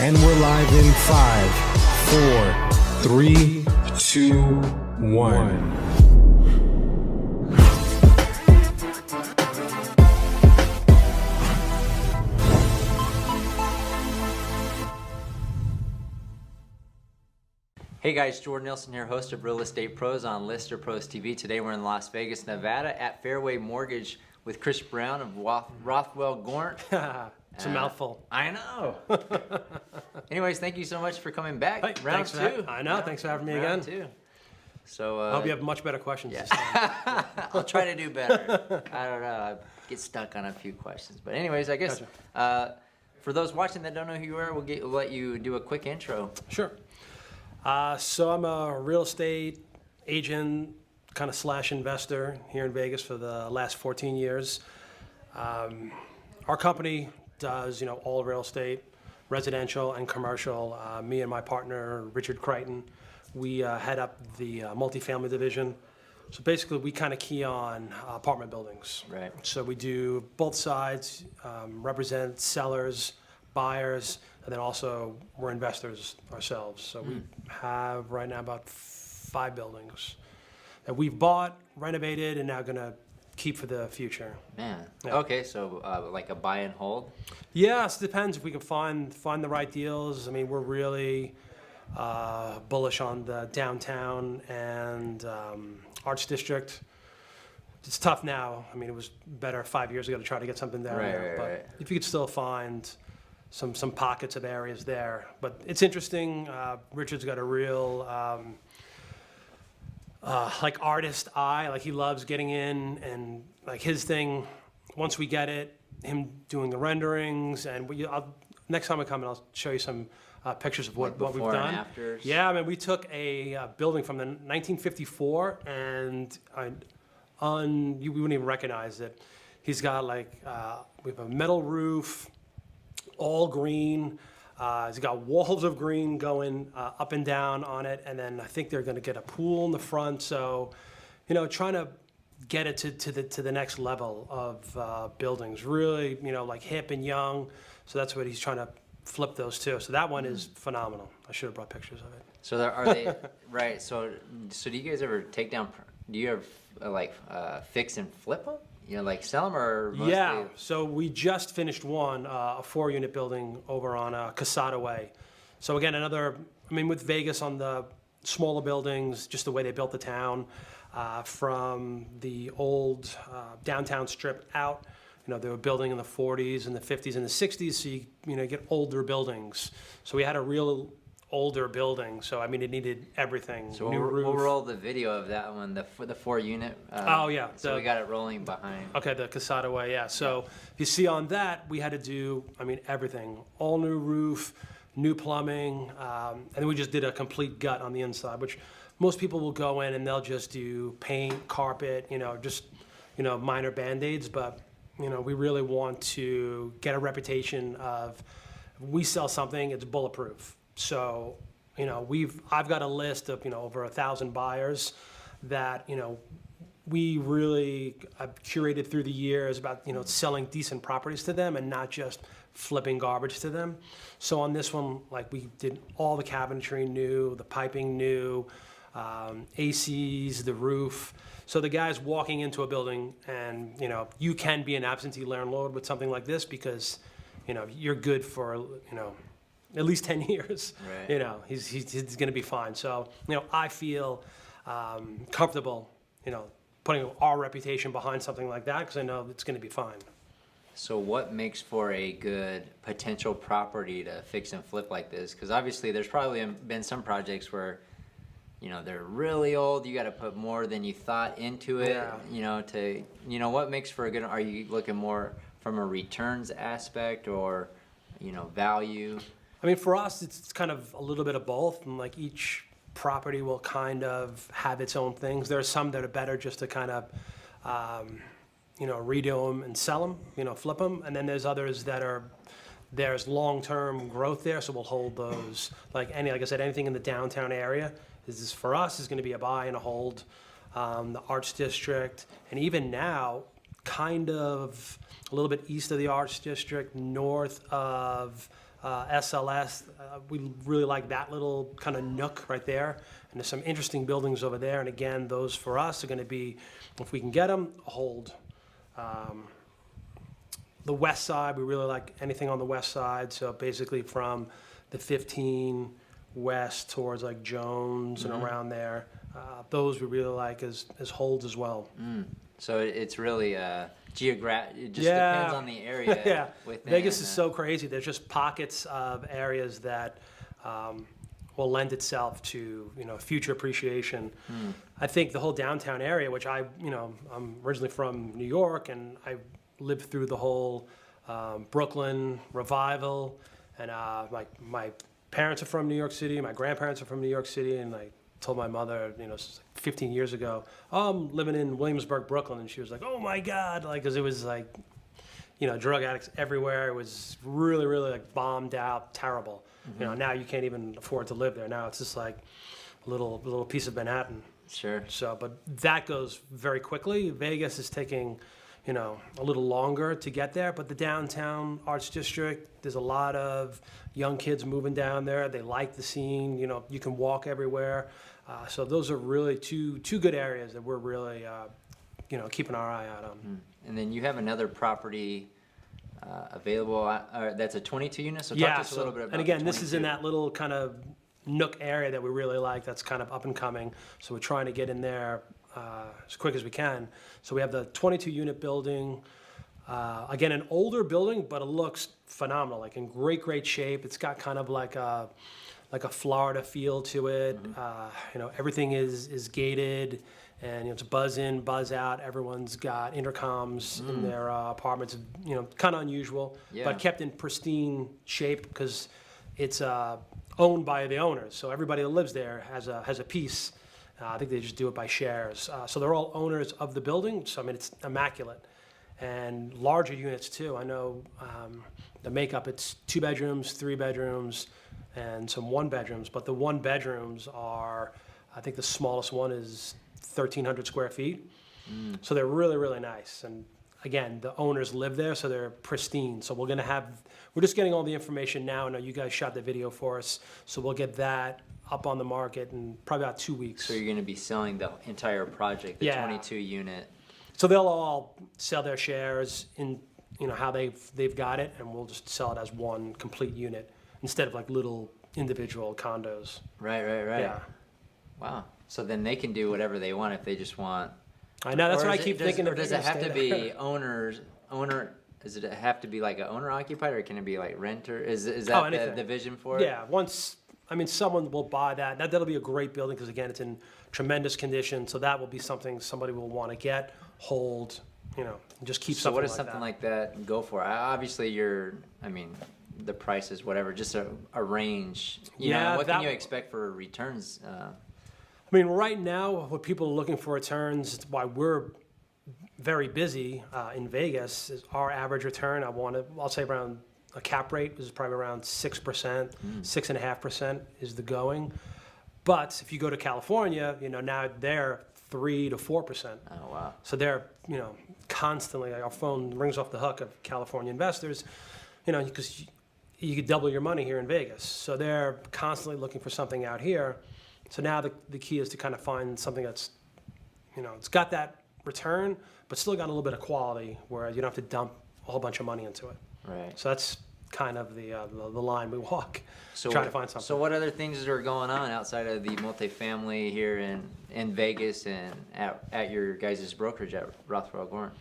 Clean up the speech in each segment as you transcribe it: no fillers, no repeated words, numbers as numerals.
And we're live in 5, 4, 3, 2, 1. Hey guys, Jordan Nielsen here, host of Real Estate Pros on Lister Pros TV. Today we're in Las Vegas, Nevada at Fairway Mortgage with Chris Brown of Rothwell Gort. It's a mouthful. I know. Anyways, thank you so much for coming back. Hey, round two. I know. Thanks for having me round again. Two. So I hope you have much better questions this time. Yeah. I'll try to do better. I don't know. I get stuck on a few questions. But anyways, I guess for those watching that don't know who you are, we'll let you do a quick intro. Sure. So I'm a real estate agent, kind of slash investor here in Vegas for the last 14 years. Our company does, all real estate, residential and commercial. Me and my partner, Richard Crichton, we head up the multifamily division. So basically, we kind of key on apartment buildings. Right. So we do both sides, represent sellers, buyers, and then also we're investors ourselves. So we have right now about 5 buildings that we've bought, renovated, and now going to keep for the future. Man. Yeah. Okay, so like a buy and hold? Yes, it depends if we can find the right deals. I mean, we're really bullish on the downtown and Arts District. It's tough now. I mean, it was better 5 years ago to try to get something down there. But if you could still find some pockets of areas there. But it's interesting. Richard's got a real like artist eye. Like he loves getting in, and like his thing, once we get it, him doing the renderings, and next time I come in, I'll show you some pictures of what we've done. Before and afters? Yeah, I mean, we took a building from the 1954, and you wouldn't even recognize it. He's got like, we have a metal roof, all green. He's got walls of green going up and down on it, and then I think they're going to get a pool in the front. So, trying to get it to the next level of buildings. Really, like hip and young. So that's what he's trying to flip those to. So that one is phenomenal. I should have brought pictures of it. So are they right? So do you guys ever take down? Do you ever fix and flip them? Like sell them or mostly? Yeah. So we just finished one, a 4-unit building over on Casada Way. So again, with Vegas on the smaller buildings, just the way they built the town, from the old downtown strip out. They were building in the 40s and the 50s and the 60s, so you get older buildings. So we had a real older building, so it needed everything. So new roof. we'll roll the video of that one, the 4-unit. Oh yeah. So we got it rolling behind. Okay, the Casada Way, yeah. So if you see on that, we had to do, everything. All new roof, new plumbing, and then we just did a complete gut on the inside, which most people will go in and they'll just do paint, carpet, minor Band-Aids, but we really want to get a reputation of, if we sell something, it's bulletproof. So, I've got a list of, over 1,000 buyers that, we really have curated through the years about, selling decent properties to them and not just flipping garbage to them. So on this one, we did all the cabinetry new, the piping new, ACs, the roof. So the guy's walking into a building and, you can be an absentee landlord with something like this because, you're good for, at least 10 years. Right. He's going to be fine. So, I feel comfortable, putting our reputation behind something like that because I know it's going to be fine. So what makes for a good potential property to fix and flip like this? Because obviously there's probably been some projects where, they're really old. You got to put more than you thought into it. Yeah. What makes for a good? Are you looking more from a returns aspect or, value? For us, it's kind of a little bit of both, and each property will kind of have its own things. There are some that are better just to kind of, redo them and sell them, flip them, and then there's others that there's long-term growth there, so we'll hold those. Like I said, anything in the downtown area for us is going to be a buy and a hold. The Arts District, and even now, kind of a little bit east of the Arts District, north of SLS. We really like that little kind of nook right there. And there's some interesting buildings over there. And again, those for us are going to be, if we can get them, a hold. The west side, we really like anything on the west side. So basically from the 15 west towards like Jones and around there. Those we really like as holds as well. So it's really geographic. It just Yeah. depends on the area. Yeah, within, Vegas is so crazy. There's just pockets of areas that will lend itself to future appreciation. I think the whole downtown area, which I'm originally from New York, and I lived through the whole Brooklyn revival, and my parents are from New York City, my grandparents are from New York City, and I told my mother, this was like 15 years ago, oh, I'm living in Williamsburg, Brooklyn, and she was like, oh my God, because it was like, drug addicts everywhere. It was really, really like bombed out, terrible. Now you can't even afford to live there. Now it's just like a little piece of Manhattan. Sure. So, but that goes very quickly. Vegas is taking, a little longer to get there, but the downtown Arts District, there's a lot of young kids moving down there. They like the scene. You can walk everywhere. So those are really two good areas that we're really, keeping our eye out on. And then you have another property available. That's a 22 unit. So talk Yeah. to us a little bit about. And again, the this is in 22. that little kind of nook area that we really like. That's kind of up and coming. So we're trying to get in there as quick as we can. So we have the 22 unit building. Again, an older building, but it looks phenomenal, like in great shape. It's got kind of like a Florida feel to it. Everything is gated, and it's buzz in, buzz out. Everyone's got intercoms in their apartments. Kind of unusual, Yeah. but kept in pristine shape because it's owned by the owners. So everybody that lives there has a piece. I think they just do it by shares. So they're all owners of the building. So it's immaculate. And larger units too. I know the makeup, it's 2 bedrooms, 3 bedrooms, and some 1 bedrooms. But the 1 bedrooms are, I think the smallest one is 1,300 square feet. So they're really, really nice. And again, the owners live there, so they're pristine. So we're just getting all the information now. I know you guys shot the video for us, so we'll get that up on the market in probably about 2 weeks. So you're going to be selling the entire project, the Yeah. 22 unit. So they'll all sell their shares in how they've got it, and we'll just sell it as one complete unit instead of like little individual condos. Right. Yeah, Wow. So then they can do whatever they want if they just want. I know. That's Or what I is it- keep does- thinking. Or if does they're it gonna have to stay there. be owner? Does it have to be like an owner occupied, or can it be like renter? Is Oh, that anything. the vision for it? Yeah, someone will buy that. That'll be a great building because again, it's in tremendous condition. So that will be something somebody will want to get, hold, and just keep So something what does like something that. like that go for? Obviously, the price is whatever, just a range. Yeah, what can that- you expect for returns? Right now, what people are looking for returns, it's why we're very busy in Vegas, is our average return. I'll say around a cap rate is probably around 6%, 6.5% is the going. But if you go to California, now they're 3 to 4%. Oh wow. So they're, constantly, our phone rings off the hook of California investors, because you could double your money here in Vegas. So they're constantly looking for something out here. So now the key is to kind of find something that's, it's got that return, but still got a little bit of quality where you don't have to dump a whole bunch of money into it. Right. So that's kind of the line we walk, So trying to find something. So what other things are going on outside of the multifamily here in Vegas and at your guys' brokerage at Rothwell Gorn?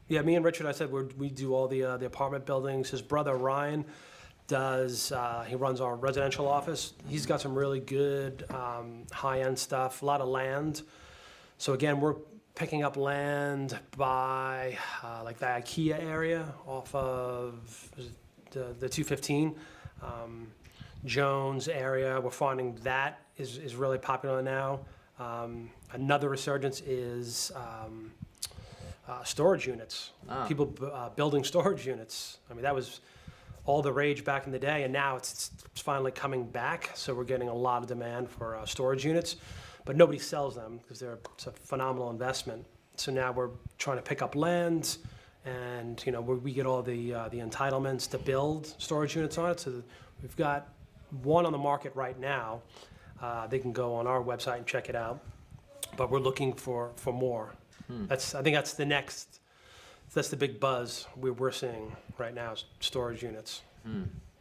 Me and Richard, I said we do all the apartment buildings. His brother Ryan he runs our residential office. He's got some really good high-end stuff, a lot of land. So again, we're picking up land by like the IKEA area off of the 215. Jones area, we're finding that is really popular now. Another resurgence is storage units. People building storage units. That was all the rage back in the day, and now it's finally coming back. So we're getting a lot of demand for storage units, but nobody sells them because it's a phenomenal investment. So now we're trying to pick up land, and where we get all the entitlements to build storage units on it. So we've got one on the market right now. They can go on our website and check it out. But we're looking for more. I think that's the big buzz we're seeing right now is storage units.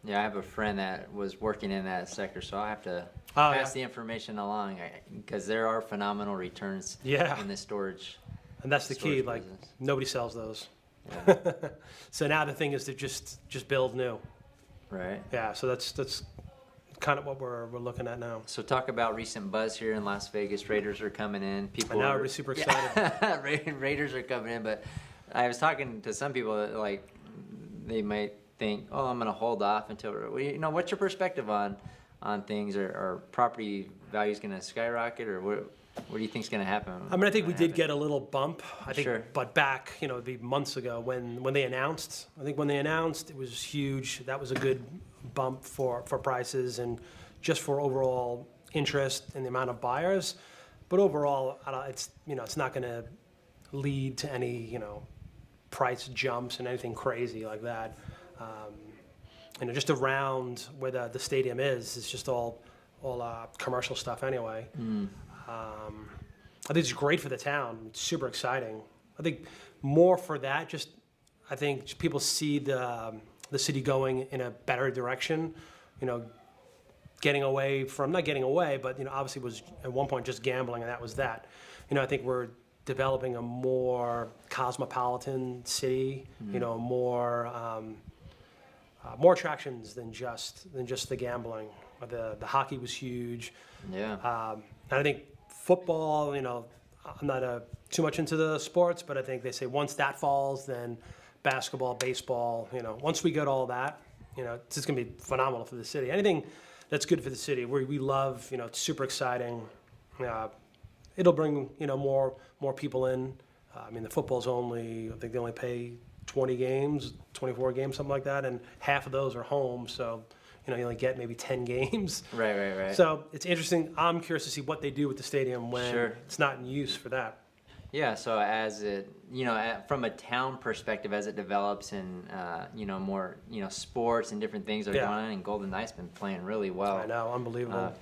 Yeah, I have a friend that was working in that sector, so I have to Oh, pass yeah. the information along because there are phenomenal returns Yeah. in the storage. And that's the key. Storage Like business. nobody sells those. Yeah. So now the thing is to just build new. Right. Yeah. So that's kind of what we're looking at now. So talk about recent buzz here in Las Vegas. Raiders are coming in. People And now are everybody's super excited. Yeah. Raiders are coming in, but I was talking to some people that like they might think, oh, I'm going to hold off until what's your perspective on things? Are property values going to skyrocket, or what do you think's going to happen? I mean, I think we did get a little bump. I think, Sure. but back, it'd be months ago when they announced. I think when they announced, it was huge. That was a good bump for prices and just for overall interest in the amount of buyers. But overall, it's not going to lead to any price jumps and anything crazy like that. Just around where the stadium is, it's just all commercial stuff anyway. I think it's great for the town. It's super exciting. I think more for that. I think people see the city going in a better direction. Getting away from not getting away, but obviously was at one point just gambling, and that was that. I think we're developing a more cosmopolitan city. More attractions than just the gambling. The hockey was huge. Yeah. And I think football, I'm not too much into the sports, but I think they say once that falls, then basketball, baseball, once we get all that, it's just going to be phenomenal for the city. Anything that's good for the city, we love, it's super exciting. It'll bring, more people in. The football's I think they only pay 20 games, 24 games, something like that, and half of those are home, so you only get maybe 10 games. Right. So it's interesting. I'm curious to see what they do with the stadium when Sure. it's not in use for that. Yeah, so as it, from a town perspective, as it develops and, more, sports and different things are Yeah. going on, and Golden Knight's been playing really well. I know, unbelievable.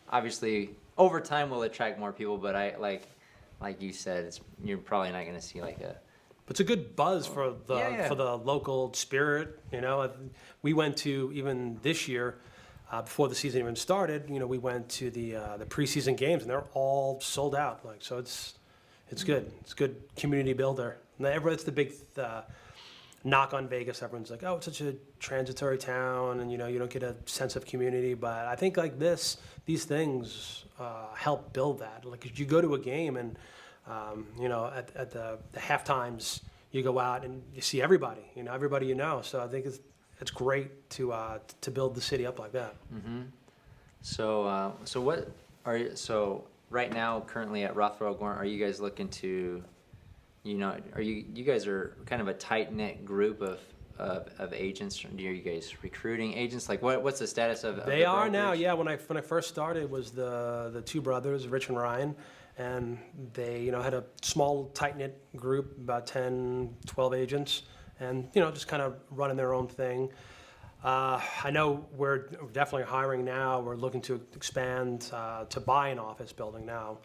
Obviously, over time will attract more people, but like you said, you're probably not going to see like a. But it's a good buzz for the Yeah. for the local spirit. We went to even this year, before the season even started. We went to the preseason games, and they're all sold out. So it's good. It's good community builder. And that's the big knock on Vegas. Everyone's like, oh, it's such a transitory town, and you don't get a sense of community. But I think like these things help build that. Like you go to a game and. At the half times, you go out and you see everybody. Everybody. So I think it's great to build the city up like that. So right now, currently at Rothwell Gorn, are you guys looking to, are you guys are kind of a tight knit group of agents? Are you guys recruiting agents? Like what's the status of? They the are now. brokerage? Yeah. When I first started, it was the two brothers, Rich and Ryan. And they, had a small, tight-knit group, about 10, 12 agents, and, just kind of running their own thing. I know we're definitely hiring now. We're looking to expand to buy an office building now.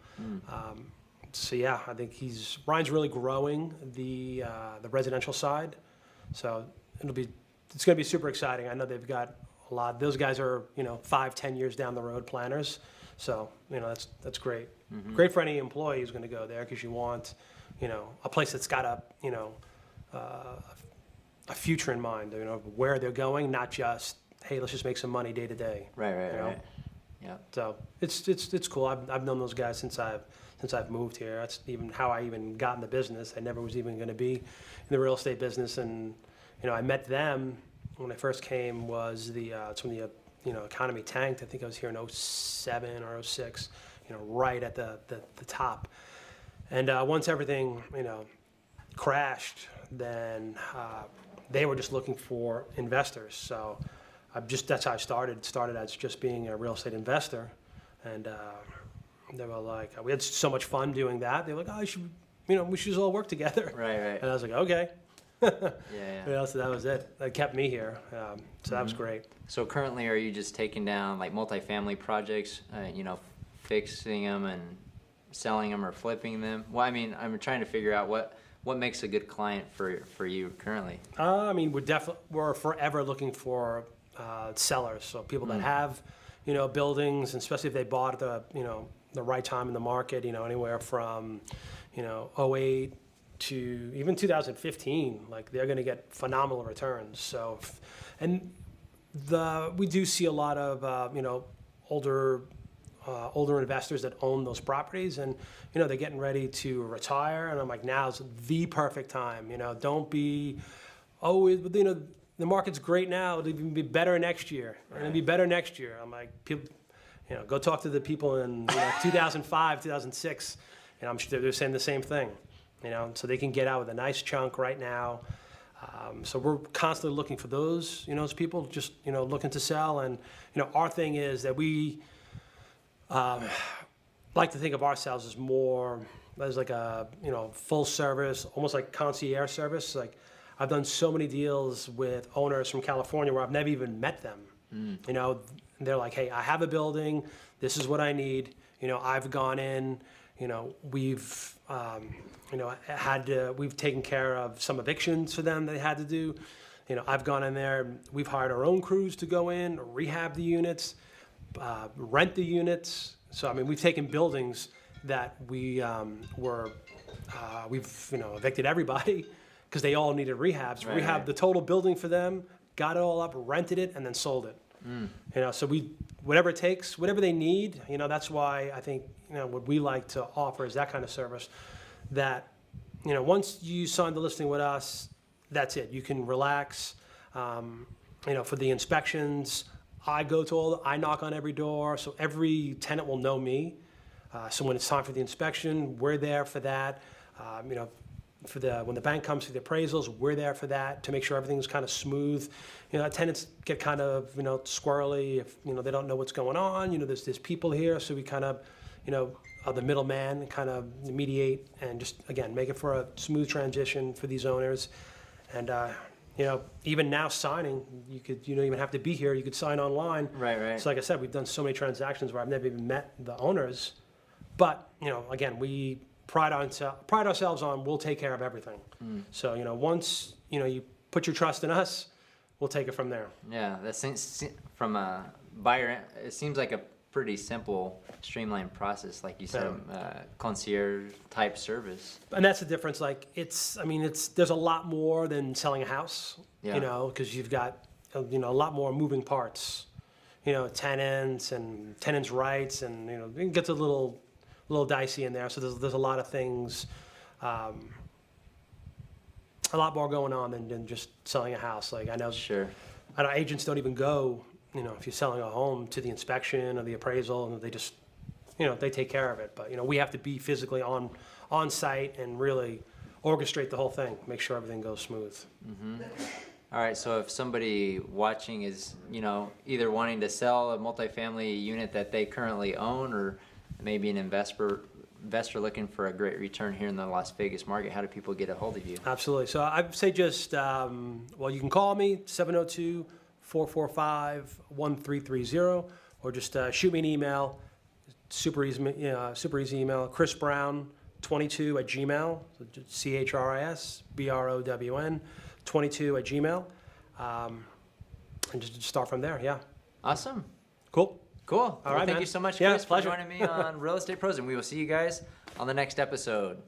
So, yeah, I think Ryan's really growing the residential side. So it's going to be super exciting. I know they've got a lot. Those guys are, 5, 10 years down the road planners. So, that's great. Great for any employee who's going to go there because you want, a place that's got a future in mind, where they're going, not just, hey, let's just make some money day to day. Right. Yeah. So it's cool. I've known those guys since I've moved here. That's even how I even got in the business. I never was even going to be in the real estate business, and I met them when I first came. It's when the economy tanked. I think I was here in 07 or 06. Right at the top. And once everything, crashed, then they were just looking for investors. So that's how I started. It started as just being a real estate investor. And they were like, we had so much fun doing that. They were like, oh, you should we should just all work together. Right, right. And I was like, okay. Yeah. So that was it. That kept me here. So that was great. So currently, are you just taking down like multifamily projects, fixing them and selling them or flipping them? Well, I mean, I'm trying to figure out what makes a good client for you currently. I mean, we're forever looking for sellers. So people that have, buildings, and especially if they bought at the right time in the market, anywhere from, '08 to even 2015, like they're going to get phenomenal returns. So, we do see a lot of, older investors that own those properties, and they're getting ready to retire, and I'm like, now's the perfect time. Don't be always, the market's great now. It'll even be better next year. Right. It'll be better next year. I'm like, people, go talk to the people in 2005, 2006, and I'm sure they're saying the same thing. So they can get out with a nice chunk right now. So we're constantly looking for those, those people just, looking to sell. And, our thing is that we like to think of ourselves as more as like a, full service, almost like concierge service. Like I've done so many deals with owners from California where I've never even met them. They're like, hey, I have a building. This is what I need. I've gone in, we've, we've taken care of some evictions for them they had to do. I've gone in there, we've hired our own crews to go in, rehab the units, rent the units. So, I mean, we've taken buildings that we've evicted everybody because they all needed rehabs. Right, Rehabbed right. the total building for them, got it all up, rented it, and then sold it. So whatever it takes, whatever they need, that's why I think, what we like to offer is that kind of service that, once you sign the listing with us, that's it. You can relax, for the inspections. I knock on every door, so every tenant will know me. So when it's time for the inspection, we're there for that. When the bank comes for the appraisals, we're there for that to make sure everything's kind of smooth. Tenants get kind of, squirrely if, they don't know what's going on. There's people here, so we kind of, are the middleman and kind of mediate and just, again, make it for a smooth transition for these owners. And, even now signing, you don't even have to be here. You could sign online. Right. So like I said, we've done so many transactions where I've never even met the owners. But, again, we pride ourselves on we'll take care of everything. So, once, you put your trust in us, we'll take it from there. Yeah, that seems, from a buyer, it seems like a pretty simple, streamlined process, like you said, concierge type service. And that's the difference. Like there's a lot more than selling a house, Yeah. because you've got, a lot more moving parts, tenants and tenants' rights, and, it gets a little dicey in there. So there's a lot of things, a lot more going on than just selling a house. Like I know agents don't even go, if you're selling a home, to the inspection or the appraisal, and they just, they take care of it. But, we have to be physically on site and really orchestrate the whole thing, make sure everything goes smooth. All right, so if somebody watching is, either wanting to sell a multifamily unit that they currently own, or maybe an investor looking for a great return here in the Las Vegas market, how do people get a hold of you? Absolutely. So I'd say just, you can call me, 702-445-1330, or just shoot me an email. Super easy email, chrisbrown22@gmail, so CHRISBROWN 22@gmail, and just start from there. Yeah. Awesome. Cool. Cool. All right, Thank man. you so much, Yeah, Chris, for pleasure. joining me on Real Estate Pros, and we will see you guys on the next episode.